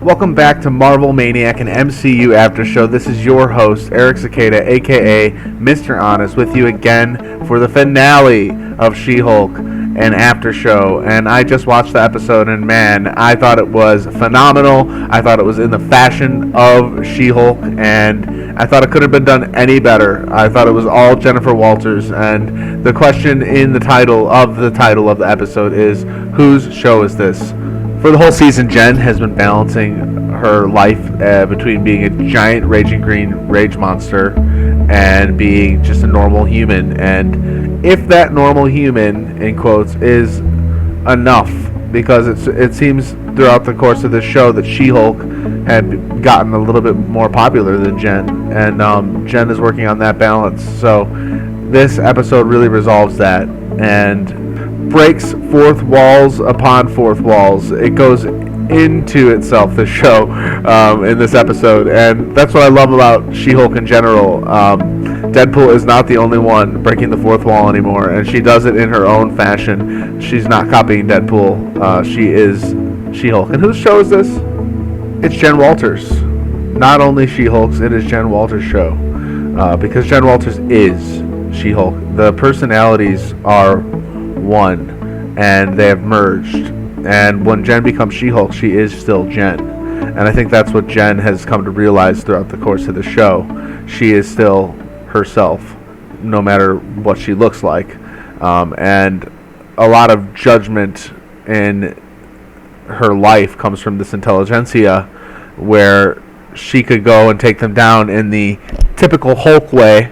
Welcome back to Marvel Maniac and MCU After Show. This is your host, Eric Sequeira, aka Mr. Honest, with you again for the finale of She-Hulk and After Show. And I just watched the episode, and man, I thought it was phenomenal. I thought it was in the fashion of She-Hulk, and I thought it could have been done any better. I thought it was all Jennifer Walters, and the question in the title of the episode is, whose show is this? For the whole season, Jen has been balancing her life between being a giant raging green rage monster and being just a normal human. And if that normal human, in quotes, is enough, because it seems throughout the course of this show that She-Hulk had gotten a little bit more popular than Jen, and Jen is working on that balance. So this episode really resolves that and breaks fourth walls upon fourth walls. It goes into itself, this show, in this episode, and that's what I love about She-Hulk in general. Deadpool is not the only one breaking the fourth wall anymore, and she does it in her own fashion. She's not copying Deadpool. She is She-Hulk. And whose show is this? It's Jen Walters. Not only She-Hulk's, it is Jen Walters' show, because Jen Walters is She-Hulk. The personalities are one, and they have merged, and when Jen becomes She-Hulk, she is still Jen, and I think that's what Jen has come to realize throughout the course of the show. She is still herself, no matter what she looks like, and a lot of judgment in her life comes from this intelligentsia, where she could go and take them down in the typical Hulk way,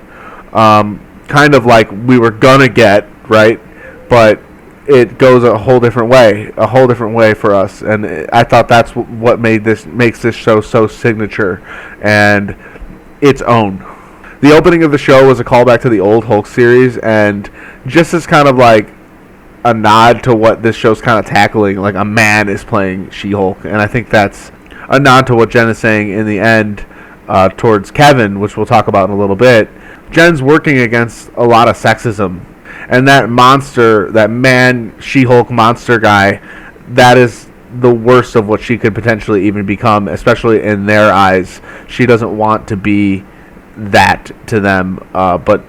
kind of like we were gonna get, right? But it goes a whole different way for us, and I thought that's what makes this show so signature and its own. The opening of the show was a callback to the old Hulk series, and just as kind of like a nod to what this show's kind of tackling, like a man is playing She-Hulk, and I think that's a nod to what Jen is saying in the end towards Kevin, which we'll talk about in a little bit. Jen's working against a lot of sexism. And that monster, that man, She-Hulk monster guy, that is the worst of what she could potentially even become, especially in their eyes. She doesn't want to be that to them, but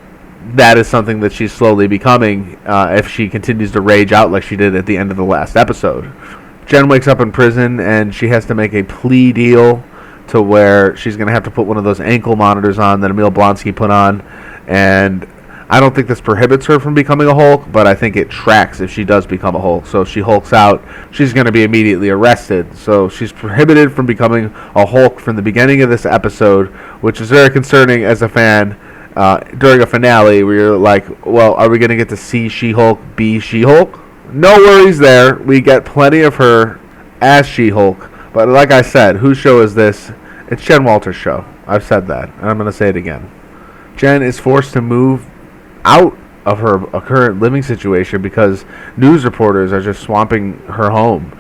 that is something that she's slowly becoming if she continues to rage out like she did at the end of the last episode. Jen wakes up in prison, and she has to make a plea deal to where she's going to have to put one of those ankle monitors on that Emil Blonsky put on, and I don't think this prohibits her from becoming a Hulk, but I think it tracks if she does become a Hulk. So if she hulks out, she's going to be immediately arrested. So she's prohibited from becoming a Hulk from the beginning of this episode, which is very concerning as a fan during a finale where you're like, well, are we going to get to see She-Hulk be She-Hulk? No worries there. We get plenty of her as She-Hulk. But like I said, whose show is this? It's Jen Walters' show. I've said that, and I'm going to say it again. Jen is forced to move out of her current living situation because news reporters are just swamping her home,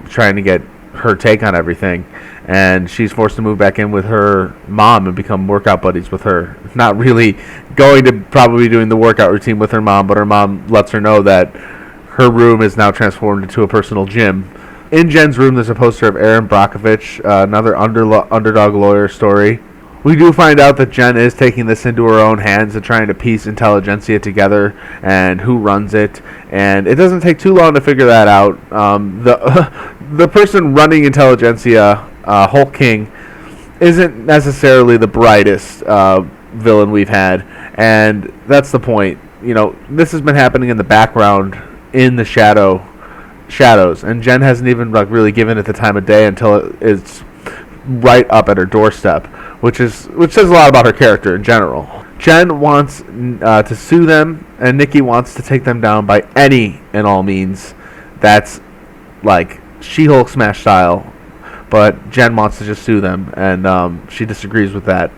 trying to get her take on everything, and she's forced to move back in with her mom and become workout buddies with her. Not really going to probably doing the workout routine with her mom, but her mom lets her know that her room is now transformed into a personal gym. In Jen's room, there's a poster of Aaron Brockovich, another underdog lawyer story. We do find out that Jen is taking this into her own hands and trying to piece intelligentsia together and who runs it. And it doesn't take too long to figure that out. The person running intelligentsia, Hulk King, isn't necessarily the brightest villain we've had. And that's the point. You know, this has been happening in the background, in the shadows. And Jen hasn't even really given it the time of day until it's right up at her doorstep, which says a lot about her character in general. Jen wants to sue them, and Nikki wants to take them down by any and all means. That's like She-Hulk smash style, but Jen wants to just sue them, and she disagrees with that.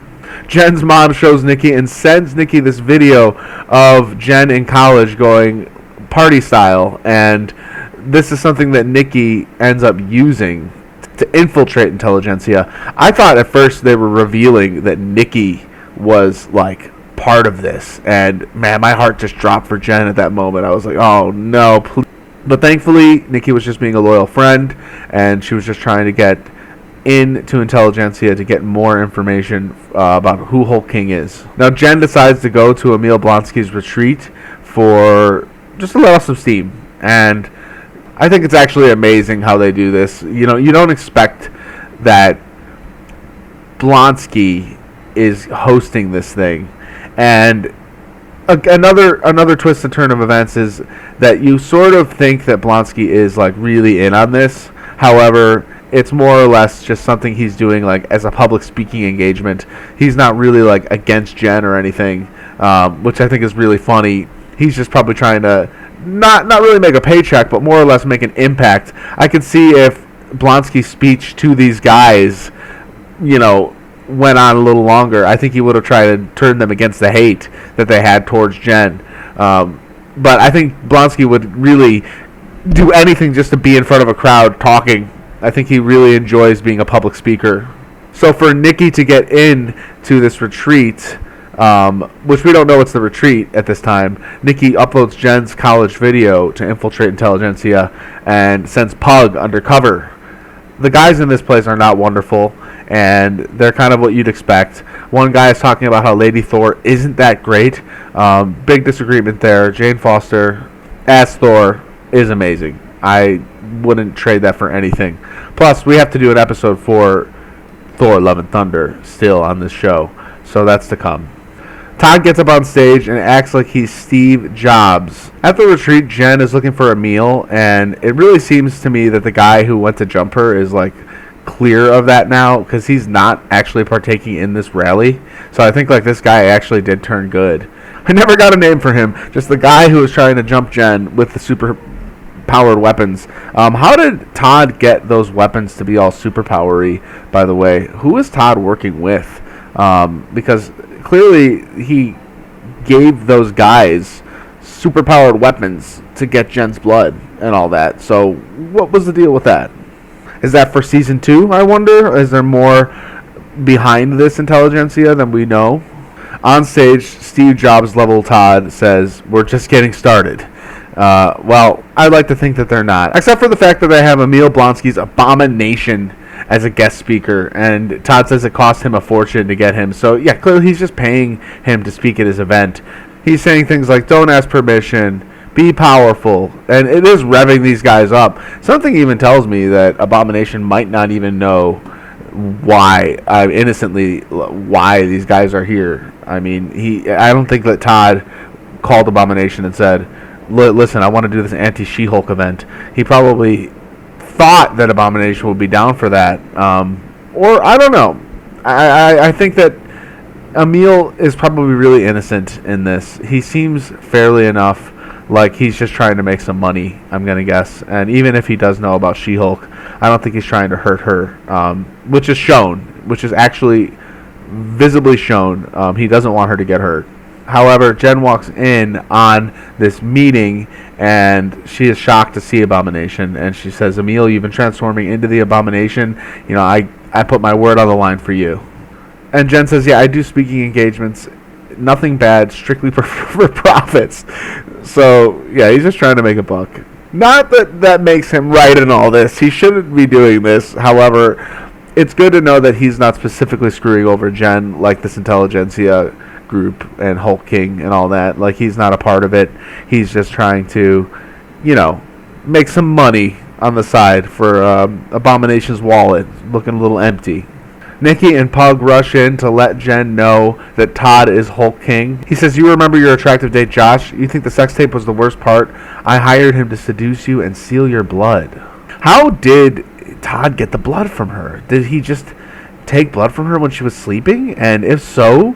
Jen's mom shows Nikki and sends Nikki this video of Jen in college going party style, and this is something that Nikki ends up using to infiltrate intelligentsia. I thought at first they were revealing that Nikki was like part of this, and man, my heart just dropped for Jen at that moment. I was like, oh no, please. But thankfully Nikki was just being a loyal friend, and she was just trying to get into Intelligentsia to get more information about who Hulk King is. Now Jen decides to go to Emil Blonsky's retreat for just to let off some steam, and I think it's actually amazing how they do this. You know, you don't expect that Blonsky is hosting this thing, and another twist and turn of events is that you sort of think that Blonsky is like really in on this. However, it's more or less just something he's doing like as a public speaking engagement. He's not really like against Jen or anything, which I think is really funny. He's just probably trying to not really make a paycheck, but more or less make an impact. I could see if Blonsky's speech to these guys, you know, went on a little longer, I think he would have tried to turn them against the hate that they had towards Jen. But I think Blonsky would really do anything just to be in front of a crowd talking. I think he really enjoys being a public speaker. So for Nikki to get in to this retreat, which we don't know what's the retreat at this time, Nikki uploads Jen's college video to infiltrate Intelligentsia and sends Pug undercover. The guys in this place are not wonderful, and they're kind of what you'd expect. One guy is talking about how Lady Thor isn't that great. Big disagreement there. Jane Foster as Thor is amazing. I wouldn't trade that for anything. Plus, we have to do an episode for Thor Love and Thunder still on this show, so that's to come. Todd gets up on stage and acts like he's Steve Jobs. At the retreat, Jen is looking for a meal, and it really seems to me that the guy who went to jump her is like clear of that now, because he's not actually partaking in this rally. So I think like this guy actually did turn good. I never got a name for him, just the guy who was trying to jump Jen with the super powered weapons. How did Todd get those weapons to be all super powery, by the way? Who is Todd working with? Because clearly he gave those guys super powered weapons to get Jen's blood and all that. So what was the deal with that? Is that for season 2, I wonder? Is there more behind this Intelligentsia than we know? On stage, Steve Jobs level Todd says, "We're just getting started." Well, I'd like to think that they're not, except for the fact that they have Emil Blonsky's Abomination as a guest speaker, and Todd says it cost him a fortune to get him. So yeah, clearly he's just paying him to speak at his event. He's saying things like, "Don't ask permission, be powerful," and it is revving these guys up. Something even tells me that Abomination might not even know why, innocently, why these guys are here. I mean, I don't think that Todd called Abomination and said, "Listen, I want to do this anti-She-Hulk event." He probably thought that Abomination would be down for that, or I don't know. I think that Emil is probably really innocent in this. He seems fairly enough like he's just trying to make some money, I'm going to guess. And even if he does know about She-Hulk, I don't think he's trying to hurt her, which is actually visibly shown. He doesn't want her to get hurt. However, Jen walks in on this meeting, and she is shocked to see Abomination, and she says, "Emil, you've been transforming into the Abomination. You know, I put my word on the line for you." And Jen says, "Yeah, I do speaking engagements. Nothing bad, strictly for profits." So, yeah, he's just trying to make a buck. Not that that makes him right in all this. He shouldn't be doing this. However, it's good to know that he's not specifically screwing over Jen like this Intelligentsia group and Hulk King and all that. Like, he's not a part of it. He's just trying to, you know, make some money on the side for Abomination's wallet looking a little empty. Nikki and Pug rush in to let Jen know that Todd is Hulk King. He says, "You remember your attractive date, Josh? You think the sex tape was the worst part? I hired him to seduce you and steal your blood." How did Todd get the blood from her? Did he just take blood from her when she was sleeping? And if so,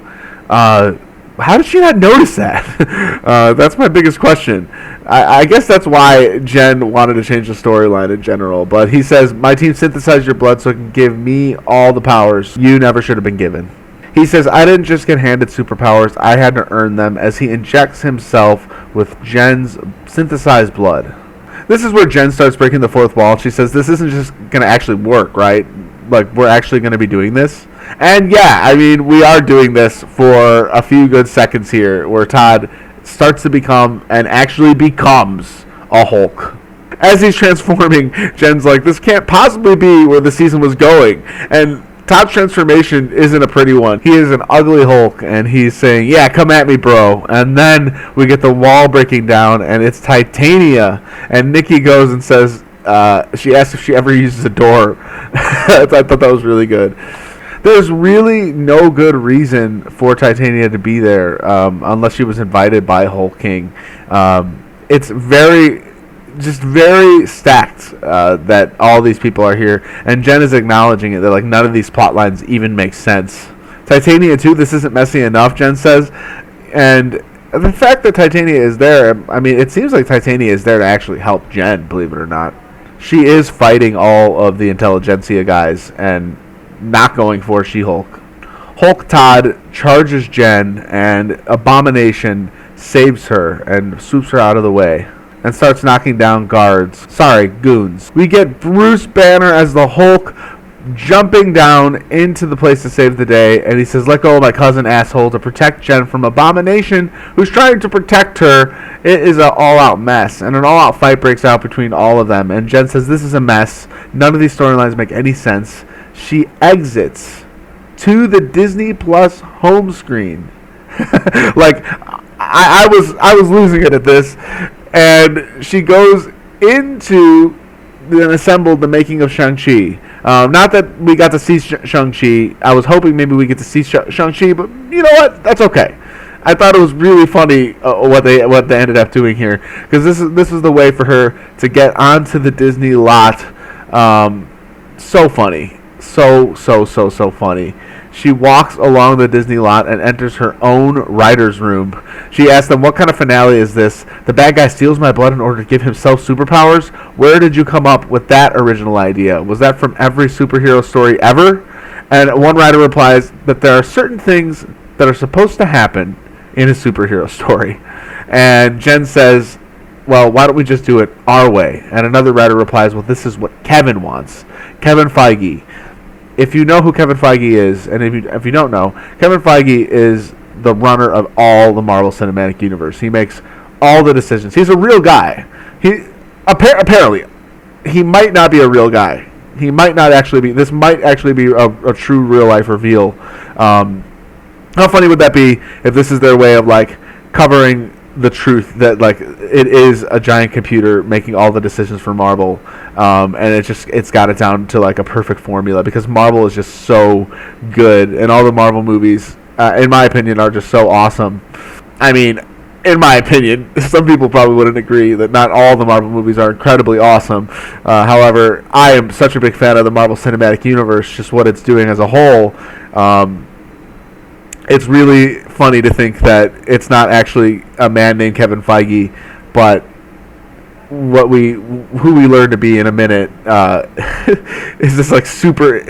how did she not notice that? That's my biggest question. I guess that's why Jen wanted to change the storyline in general. But he says, "My team synthesized your blood so it can give me all the powers you never should have been given." He says, "I didn't just get handed superpowers, I had to earn them," as he injects himself with Jen's synthesized blood. This is where Jen starts breaking the fourth wall. She says, "This isn't just going to actually work, right? Like, we're actually going to be doing this?" And yeah, I mean, we are doing this for a few good seconds here, where Todd starts to become and actually becomes a Hulk. as he's transforming, Jen's like, this can't possibly be where the season was going. And Todd's transformation isn't a pretty one. He is an ugly Hulk, and he's saying, yeah, come at me, bro. And then we get the wall breaking down, and it's Titania. And Nikki goes and says, she asks if she ever uses a door. I thought that was really good. There's really no good reason for Titania to be there unless she was invited by Hulk King. It's very stacked that all these people are here, and Jen is acknowledging it, that like none of these plot lines even make sense. Titania too, this isn't messy enough, Jen says, and the fact that Titania is there, I mean, it seems like Titania is there to actually help Jen, believe it or not. She is fighting all of the intelligentsia guys and not going for She-Hulk. Hulk Todd charges Jen, and Abomination saves her and swoops her out of the way and starts knocking down guards. Sorry, goons. We get Bruce Banner as the Hulk jumping down into the place to save the day, and he says, let go of my cousin, asshole, to protect Jen from Abomination, who's trying to protect her. It is an all-out mess, and an all-out fight breaks out between all of them, and Jen says, this is a mess. None of these storylines make any sense. She exits to the Disney Plus home screen. Like, I was losing it at this. And she goes into the making of Shang-Chi. Not that we got to see Shang-Chi. I was hoping maybe we get to see Shang-Chi, but you know what? That's okay. I thought it was really funny what they ended up doing here, because this is the way for her to get onto the Disney lot. So funny. So funny. She walks along the Disney lot and enters her own writer's room. She asks them, what kind of finale is this? The bad guy steals my blood in order to give himself superpowers? Where did you come up with that original idea? Was that from every superhero story ever? And one writer replies that there are certain things that are supposed to happen in a superhero story. And Jen says, well, why don't we just do it our way? And another writer replies, well, this is what Kevin wants. Kevin Feige. If you know who Kevin Feige is, and if you don't know, Kevin Feige is the runner of all the Marvel Cinematic Universe. He makes all the decisions. He's a real guy. He apparently, he might not be a real guy. He might not actually be. This might actually be a true real life reveal. How funny would that be if this is their way of like covering the truth that like it is a giant computer making all the decisions for Marvel, and it's got it down to like a perfect formula, because Marvel is just so good, and all the Marvel movies, in my opinion, are just so awesome. I mean, in my opinion, some people probably wouldn't agree that not all the Marvel movies are incredibly awesome. However, I am such a big fan of the Marvel Cinematic Universe, just what it's doing as a whole. It's really funny to think that it's not actually a man named Kevin Feige, but who we learn to be in a minute is this like super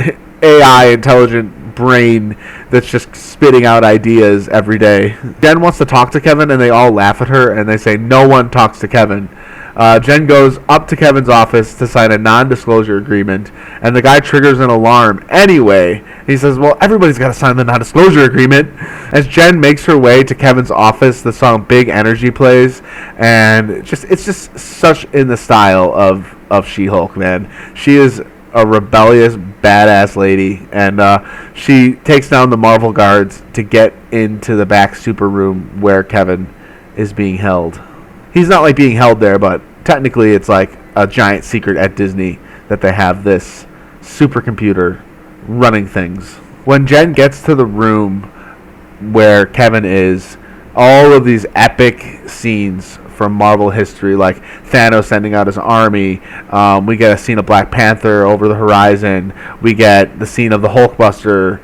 AI intelligent brain that's just spitting out ideas every day. Jen wants to talk to Kevin, and they all laugh at her, and they say no one talks to Kevin. Jen goes up to Kevin's office to sign a non-disclosure agreement, and the guy triggers an alarm anyway. He says, well, everybody's got to sign the non-disclosure agreement. As Jen makes her way to Kevin's office, the song Big Energy plays, and it's just such in the style of She-Hulk, man. She is a rebellious, badass lady, and she takes down the Marvel guards to get into the back super room where Kevin is being held. He's not like being held there, but technically it's like a giant secret at Disney that they have this supercomputer running things. When Jen gets to the room where Kevin is, all of these epic scenes from Marvel history, like Thanos sending out his army, we get a scene of Black Panther over the horizon, we get the scene of the Hulkbuster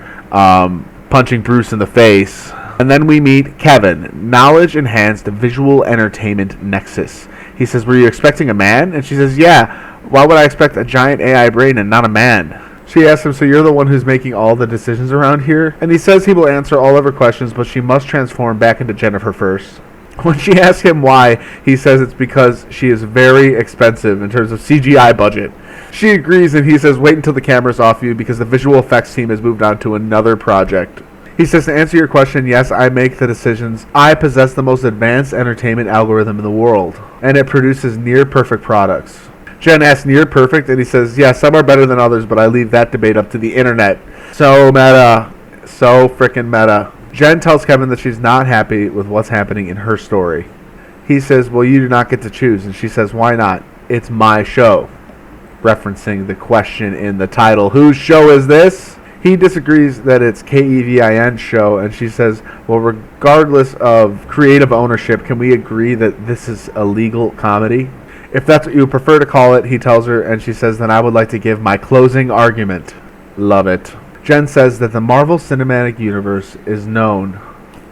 punching Bruce in the face. And then we meet Kevin, knowledge-enhanced visual entertainment nexus. He says, were you expecting a man? And she says, yeah, why would I expect a giant AI brain and not a man? She asks him, so you're the one who's making all the decisions around here? And he says he will answer all of her questions, but she must transform back into Jennifer first. When she asks him why, he says it's because she is very expensive in terms of CGI budget. She agrees, and he says, wait until the camera's off you, because the visual effects team has moved on to another project. He says, to answer your question, yes, I make the decisions. I possess the most advanced entertainment algorithm in the world, and it produces near-perfect products. Jen asks, "You're perfect," and he says, "Yeah, some are better than others, but I leave that debate up to the internet." So meta. So freaking meta. Jen tells Kevin that she's not happy with what's happening in her story. He says, "Well, you do not get to choose." And she says, "Why not? It's my show." Referencing the question in the title, "Whose show is this?" He disagrees that it's KEVIN's show, and she says, "Well, regardless of creative ownership, can we agree that this is a legal comedy? If that's what you prefer to call it," he tells her, and she says, "Then I would like to give my closing argument." Love it. Jen says that the Marvel Cinematic Universe is known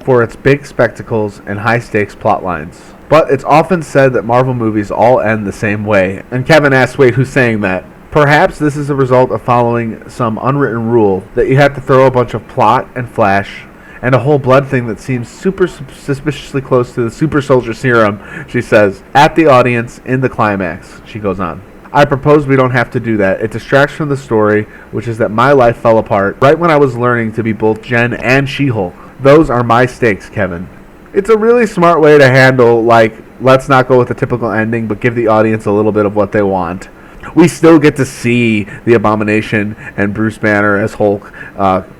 for its big spectacles and high-stakes plot lines. But it's often said that Marvel movies all end the same way. And Kevin asks, "Wait, who's saying that?" Perhaps this is a result of following some unwritten rule that you have to throw a bunch of plot and flash and a whole blood thing that seems super suspiciously close to the super soldier serum, she says, at the audience in the climax. She goes on, "I propose we don't have to do that. It distracts from the story, which is that my life fell apart right when I was learning to be both Jen and She-Hulk. Those are my stakes, Kevin." It's a really smart way to handle, like, let's not go with the typical ending, but give the audience a little bit of what they want. We still get to see the Abomination and Bruce Banner as Hulk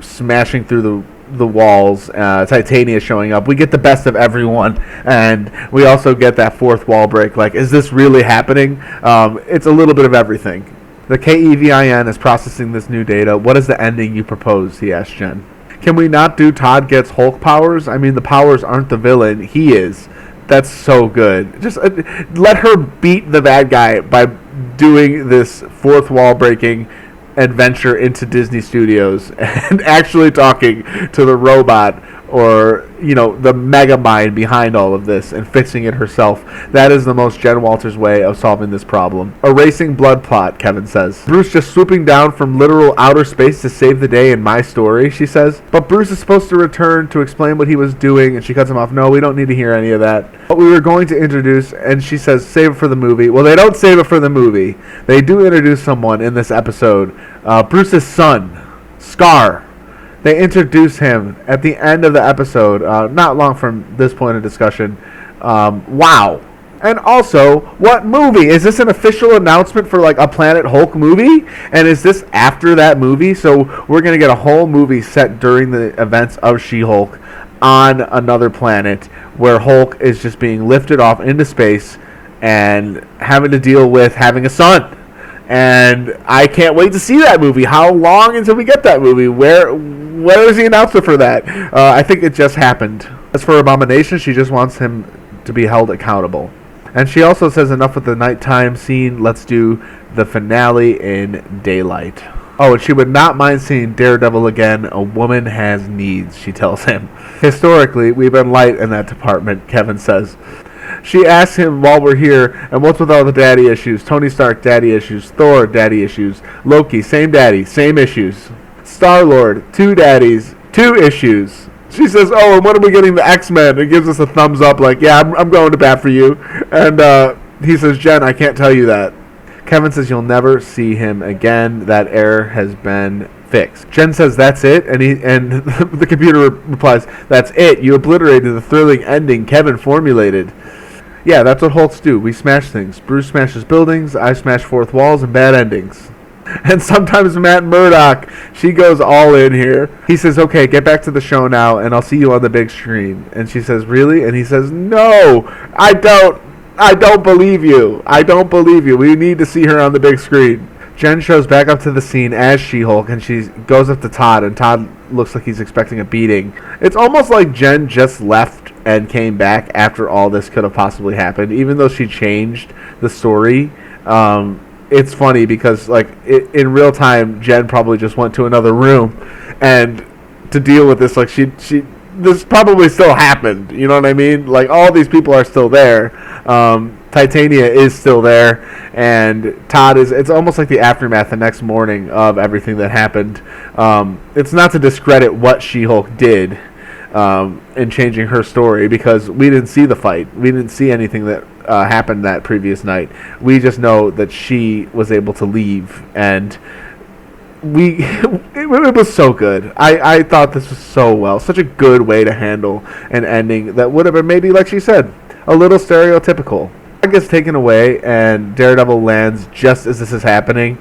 smashing through the walls, Titania showing up. We get the best of everyone, and we also get that fourth wall break. Like, is this really happening? It's a little bit of everything. The KEVIN is processing this new data. "What is the ending you propose?" he asked Jen. "Can we not do Todd gets Hulk powers? I mean, the powers aren't the villain. He is." That's so good. Just let her beat the bad guy by doing this fourth wall breaking adventure into Disney Studios and actually talking to the robot or, the mega mind behind all of this and fixing it herself. That is the most Jen Walters way of solving this problem. "Erasing blood plot," Kevin says. "Bruce just swooping down from literal outer space to save the day in my story," she says. "But Bruce is supposed to return to explain what he was doing," and she cuts him off. "No, we don't need to hear any of that. But we were going to introduce," and she says, "save it for the movie." Well, they don't save it for the movie. They do introduce someone in this episode. Bruce's son, Scar. They introduce him at the end of the episode, not long from this point of discussion. Wow. And also, what movie? Is this an official announcement for like a Planet Hulk movie? And is this after that movie? So we're going to get a whole movie set during the events of She-Hulk on another planet where Hulk is just being lifted off into space and having to deal with having a son. And I can't wait to see that movie. How long until we get that movie? Where is the announcement for that? I think it just happened. As for Abomination, she just wants him to be held accountable. And she also says, enough with the nighttime scene. Let's do the finale in daylight. Oh, and she would not mind seeing Daredevil again. A woman has needs, she tells him. Historically, we've been light in that department, Kevin says. She asks him while we're here, and what's with all the daddy issues? Tony Stark, daddy issues. Thor, daddy issues. Loki, same daddy, same issues. Star-Lord, 2 daddies, 2 issues. She says, "Oh, and when are we getting the X-Men?" And gives us a thumbs up like, "Yeah, I'm going to bat for you." And he says, "Jen, I can't tell you that." Kevin says, "You'll never see him again. That error has been fixed." Jen says, "That's it?" And the computer replies, "That's it. You obliterated the thrilling ending Kevin formulated." Yeah, that's what Hulks do. We smash things. Bruce smashes buildings, I smash fourth walls, and bad endings. And sometimes Matt Murdock, she goes all in here. He says, "Okay, get back to the show now, and I'll see you on the big screen." And she says, "Really?" And he says, "No, I don't believe you. I don't believe you. We need to see her on the big screen." Jen shows back up to the scene as She-Hulk, and she goes up to Todd, and Todd looks like he's expecting a beating. It's almost like Jen just left and came back after all this could have possibly happened, even though she changed the story. It's funny because, like, in real time, Jen probably just went to another room, and to deal with this, like, this probably still happened. You know what I mean? Like, all these people are still there. Titania is still there, and Todd is. It's almost like the aftermath the next morning of everything that happened. It's not to discredit what She-Hulk did in changing her story, because we didn't see the fight. We didn't see anything that happened that previous night. We just know that she was able to leave, and it was so good. I thought this was so well. Such a good way to handle an ending that would have been maybe, like she said, a little stereotypical. gets taken away and Daredevil lands just as this is happening.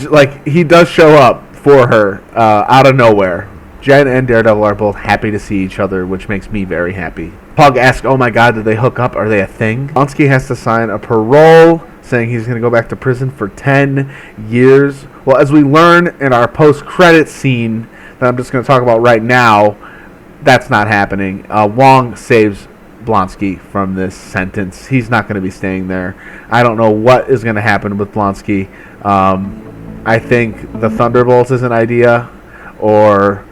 Like, he does show up for her out of nowhere. Jen and Daredevil are both happy to see each other, which makes me very happy. Pug asks, oh my god, did they hook up? Are they a thing? Blonsky has to sign a parole saying he's going to go back to prison for 10 years. Well, as we learn in our post-credit scene that I'm just going to talk about right now, that's not happening. Wong saves Blonsky from this sentence. He's not going to be staying there. I don't know what is going to happen with Blonsky. I think the Thunderbolts is an idea, or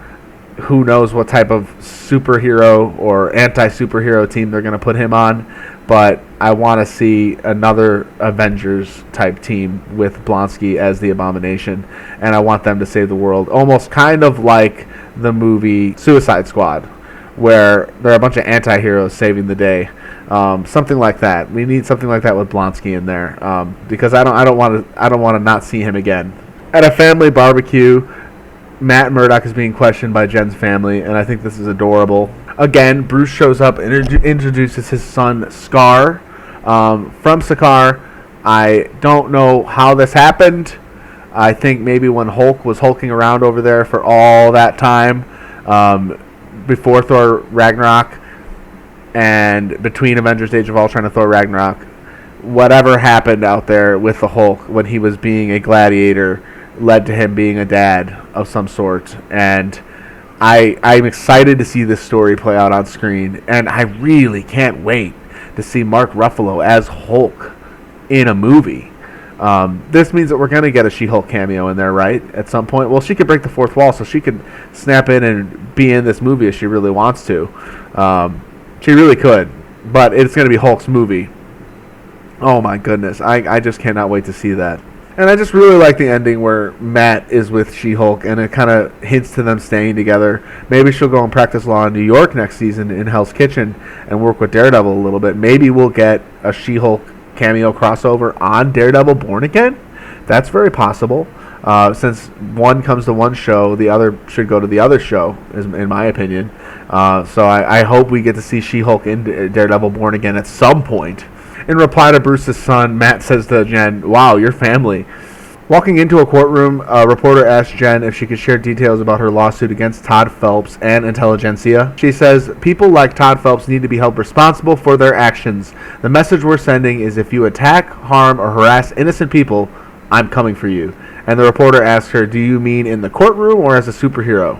who knows what type of superhero or anti-superhero team they're going to put him on. But I want to see another Avengers-type team with Blonsky as the Abomination, and I want them to save the world. Almost kind of like the movie Suicide Squad, where there are a bunch of anti-heroes saving the day. Something like that. We need something like that with Blonsky in there, because I don't want to not see him again. At a family barbecue, Matt Murdock is being questioned by Jen's family, and I think this is adorable. Again, Bruce shows up and introduces his son, Scar. From Sakaar, I don't know how this happened. I think maybe when Hulk was hulking around over there for all that time, before Thor Ragnarok, and between Avengers Age of Ultron and Thor Ragnarok, whatever happened out there with the Hulk when he was being a gladiator led to him being a dad of some sort. And I'm excited to see this story play out on screen, and I really can't wait to see Mark Ruffalo as Hulk in a movie. This means that we're going to get a She-Hulk cameo in there, right? At some point. Well, she could break the fourth wall, so she could snap in and be in this movie if she really wants to. She really could, but it's going to be Hulk's movie. Oh my goodness, I just cannot wait to see that. And I just really like the ending where Matt is with She-Hulk, and it kind of hints to them staying together. Maybe she'll go and practice law in New York next season in Hell's Kitchen and work with Daredevil a little bit. Maybe we'll get a She-Hulk cameo crossover on Daredevil Born Again. That's very possible. Since one comes to one show, the other should go to the other show, in my opinion. So I hope we get to see She-Hulk in Daredevil Born Again at some point. In reply to Bruce's son, Matt says to Jen, wow, your family. Walking into a courtroom, a reporter asked Jen if she could share details about her lawsuit against Todd Phelps and Intelligentsia. She says, people like Todd Phelps need to be held responsible for their actions. The message we're sending is if you attack, harm, or harass innocent people, I'm coming for you. And the reporter asks her, do you mean in the courtroom or as a superhero?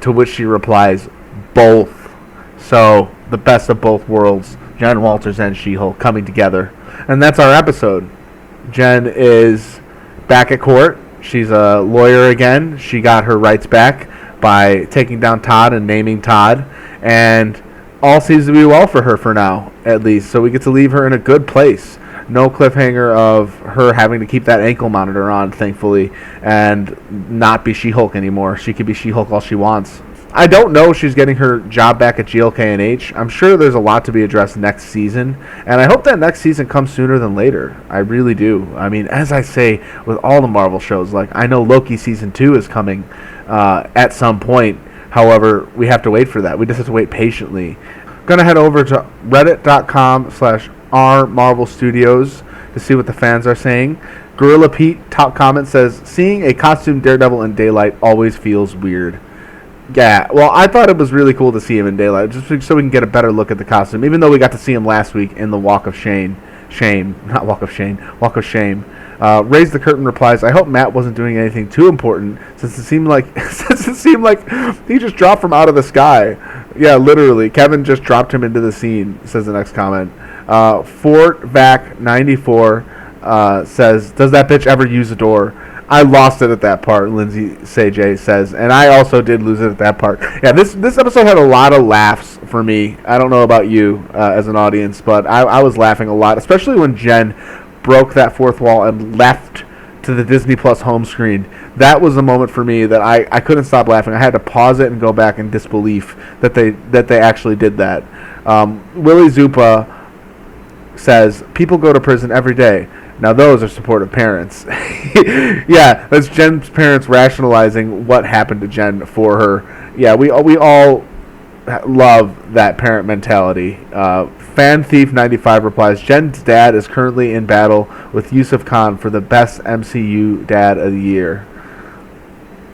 To which she replies, both. So, the best of both worlds. Jen Walters and She-Hulk coming together. And that's our episode. Jen is back at court. She's a lawyer again. She got her rights back by taking down Todd and naming Todd. And all seems to be well for her for now, at least. So we get to leave her in a good place. No cliffhanger of her having to keep that ankle monitor on, thankfully, and not be She-Hulk anymore. She can be She-Hulk all she wants. I don't know if she's getting her job back at GLK&H. I'm sure there's a lot to be addressed next season, and I hope that next season comes sooner than later. I really do. I mean, as I say with all the Marvel shows, like I know Loki Season 2 is coming at some point. However, we have to wait for that. We just have to wait patiently. I'm going to head over to reddit.com/rmarvelstudios to see what the fans are saying. Gorilla Pete, top comment, says, seeing a costume Daredevil in daylight always feels weird. Yeah, well, I thought it was really cool to see him in daylight, just so we can get a better look at the costume, even though we got to see him last week in the Walk of Shame. Walk of Shame. Raise the Curtain replies, I hope Matt wasn't doing anything too important, since it seemed like he just dropped from out of the sky. Yeah, literally. Kevin just dropped him into the scene, says the next comment. Fort Vac 94 says, does that bitch ever use a door? I lost it at that part, Lindsay Sej says, and I also did lose it at that part. Yeah, this episode had a lot of laughs for me. I don't know about you as an audience, but I was laughing a lot, especially when Jen broke that fourth wall and left to the Disney Plus home screen. That was a moment for me that I couldn't stop laughing. I had to pause it and go back in disbelief that they actually did that. Willie Zupa says, people go to prison every day. Now those are supportive parents. Yeah, that's Jen's parents rationalizing what happened to Jen for her. Yeah, we all love that parent mentality Fan Thief 95 replies, Jen's dad is currently in battle with Yusuf Khan for the best MCU dad of the year.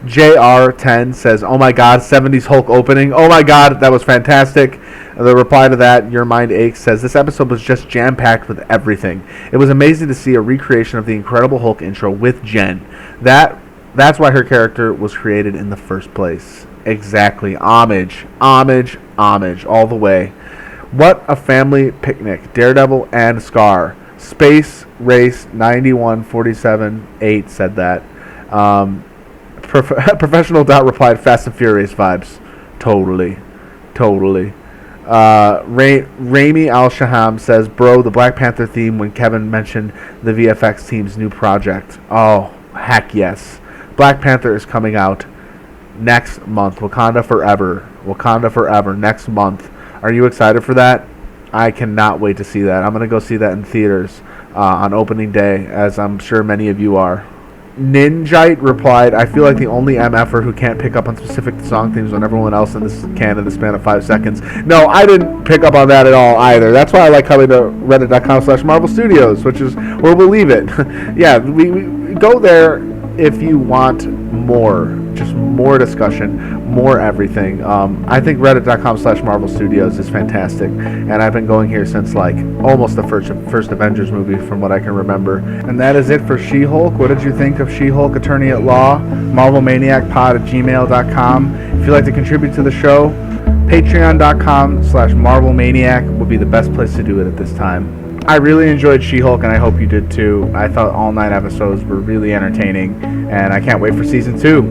JR10 says, oh my god, 70s Hulk opening. Oh my god, that was fantastic. The reply to that, Your Mind Aches, says, this episode was just jam-packed with everything. It was amazing to see a recreation of the Incredible Hulk intro with Jen. That's why her character was created in the first place. Exactly. Homage, homage, homage, all the way. What a family picnic. Daredevil and Scar. Space Race 9147-8 said that. Professional Dot replied, Fast and Furious vibes. Totally. Rami Al-Shaham says, bro, the Black Panther theme when Kevin mentioned the VFX team's new project. Oh, heck yes. Black Panther is coming out next month. Wakanda Forever next month. Are you excited for that? I cannot wait to see that. I'm going to go see that in theaters on opening day, as I'm sure many of you are. Ninjite replied, I feel like the only MFer who can't pick up on specific song themes when everyone else in this can in the span of 5 seconds. No, I didn't pick up on that at all either. That's why I like coming to reddit.com/Marvel Studios, which is where we'll leave it. Yeah, we go there if you want more, just more discussion, more everything. I think reddit.com/Marvel Studios is fantastic, and I've been going here since like almost the first Avengers movie from what I can remember. And that is it for She-Hulk. What did you think of She-Hulk Attorney at Law? MarvelManiacPod@gmail.com. If you'd like to contribute to the show, patreon.com/MarvelManiac would be the best place to do it at this time. I really enjoyed She-Hulk, and I hope you did too. I thought all 9 episodes were really entertaining, and I can't wait for season 2.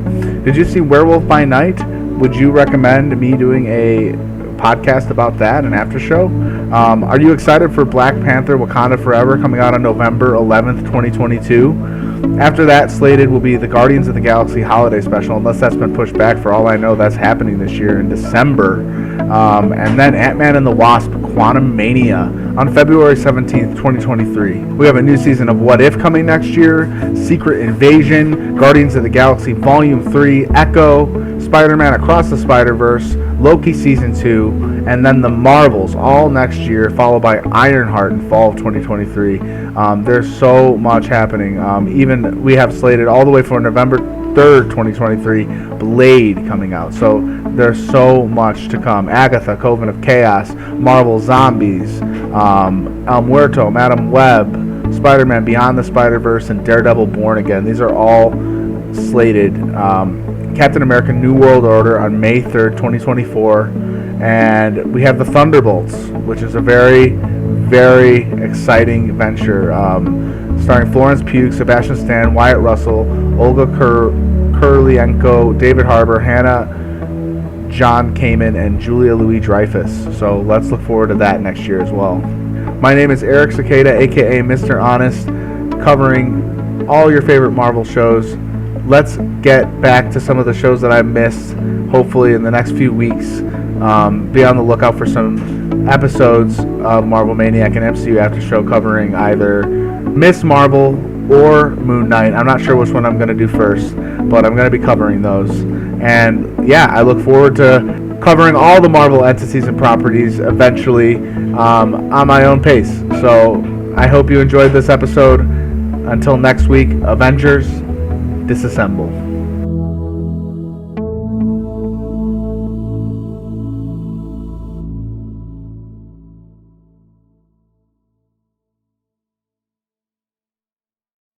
Did you see Werewolf by Night? Would you recommend me doing a podcast about that, an after show? Are you excited for Black Panther Wakanda Forever coming out on November 11th, 2022? After that, slated will be the Guardians of the Galaxy holiday special, unless that's been pushed back. For all I know, that's happening this year in December. And then Ant-Man and the Wasp Quantumania on February 17th, 2023. We have a new season of What If coming next year, Secret Invasion, Guardians of the Galaxy Volume 3, Echo, Spider-Man Across the Spider-Verse, Loki Season 2, and then the Marvels all next year, followed by Ironheart in fall of 2023. There's so much happening. Even we have slated all the way for November 3rd, 2023, Blade coming out. So there's so much to come. Agatha, Coven of Chaos, Marvel Zombies, El Muerto, Madam Web, Spider-Man Beyond the Spider-Verse, and Daredevil Born Again. These are all slated. Captain America New World Order on May 3rd, 2024. And we have the Thunderbolts, which is a very, very exciting venture. Starring Florence Pugh, Sebastian Stan, Wyatt Russell, Olga Kurylenko, David Harbour, Hannah John Kamen, and Julia Louis-Dreyfus. So let's look forward to that next year as well. My name is Eric Sequeira, aka Mr. Honest, covering all your favorite Marvel shows. Let's get back to some of the shows that I missed, hopefully in the next few weeks. Be on the lookout for some episodes of Marvel Maniac and MCU After Show covering either Miss Marvel or Moon Knight. I'm not sure which one I'm going to do first, but I'm going to be covering those. And yeah, I look forward to covering all the Marvel entities and properties eventually on my own pace. So I hope you enjoyed this episode. Until next week, Avengers, disassemble.